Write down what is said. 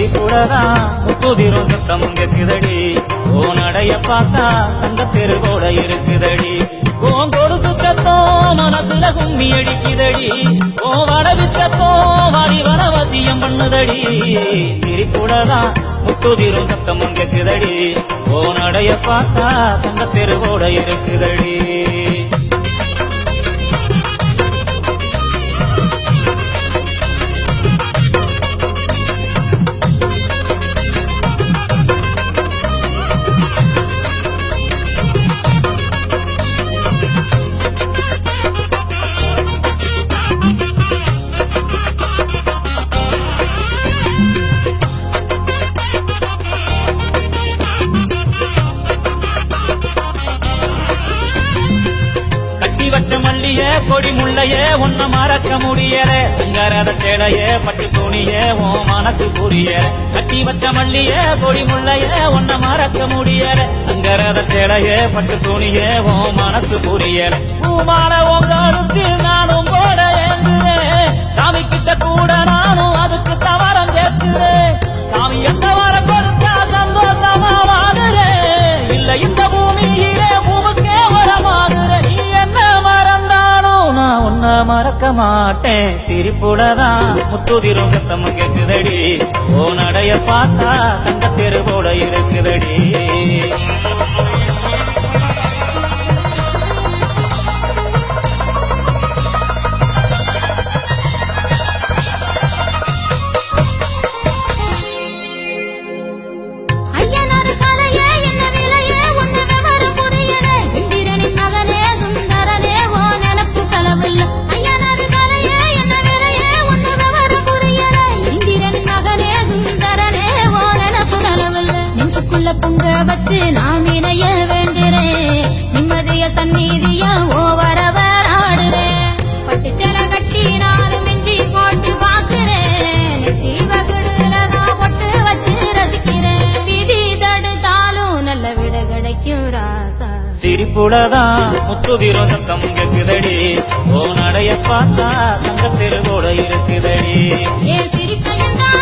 சிரிப்புலதான் முத்துதிரும் சத்தமும் கேக்குதடி ஓ நடைய பார்த்தா தங்க தெருவோட இருக்குதடி ஓ கொடுத்து சத்தம் மனசுல கும்மி அடிக்குதடி ஓ வடவி சத்தம் வாடி வனவசியம் பண்ணுதடி சிரிப்புலதான் முத்துதிரும் சத்தமும் கேக்குதடி ஓ நடைய பார்த்தா தங்க தெருவோட இருக்குதடி வச்ச மல்லிய கொடி முள்ளைய ஒன்ன மறக்க முடியல தங்கரத சேலைய பட்டு துணிய ஓ மனசு புரியல கட்டி வச்ச மல்லிய கொடி முள்ளைய ஒன்ன மறக்க முடியல தங்கரத சேலைய பட்டு துணிய ஓ மனசு புரியல பூமால உங்களுத்தில் நானும் போட ஏங்குறேன் சாமி கிட்ட கூட நானும் அதுக்கு தவறம் கேட்கிறேன் சாமி எந்த வர கொடுத்தா சந்தோஷமா வாடுறேன் இல்ல இந்த பூமியிலே பூமுக்கே வரமாகுறேன் நீ என்ன நான் உன்ன மறக்க மாட்டேன் சிரிப்புலதான் முத்துதிரும் சத்தம் கேக்குதடி ஓ நடைய பார்த்தா தங்க தெருவோட இருக்குதடி பொங்க வச்சு நாம் இணைய வேண்டுறேன் நிம்மதிய சந்நிதிய ஓவரவர் ஆடுறேன் பட்டு செல கட்டி நானும் மிஞ்சி போட்டு பாக்குறேன் நெத்தி வகுடுலதான் பொட்டு வச்சு ரசிக்கிறேன் விதி தடுத்தாலும் நல்ல விட கிடைக்கும் ராசா சிரிப்புலதான் முத்துதிரும் சத்தம் கேக்குதடி ஓ நடைய பார்த்தா தங்க தெருவோட இருக்குதடி ஏ சிரிப்பு என்றால்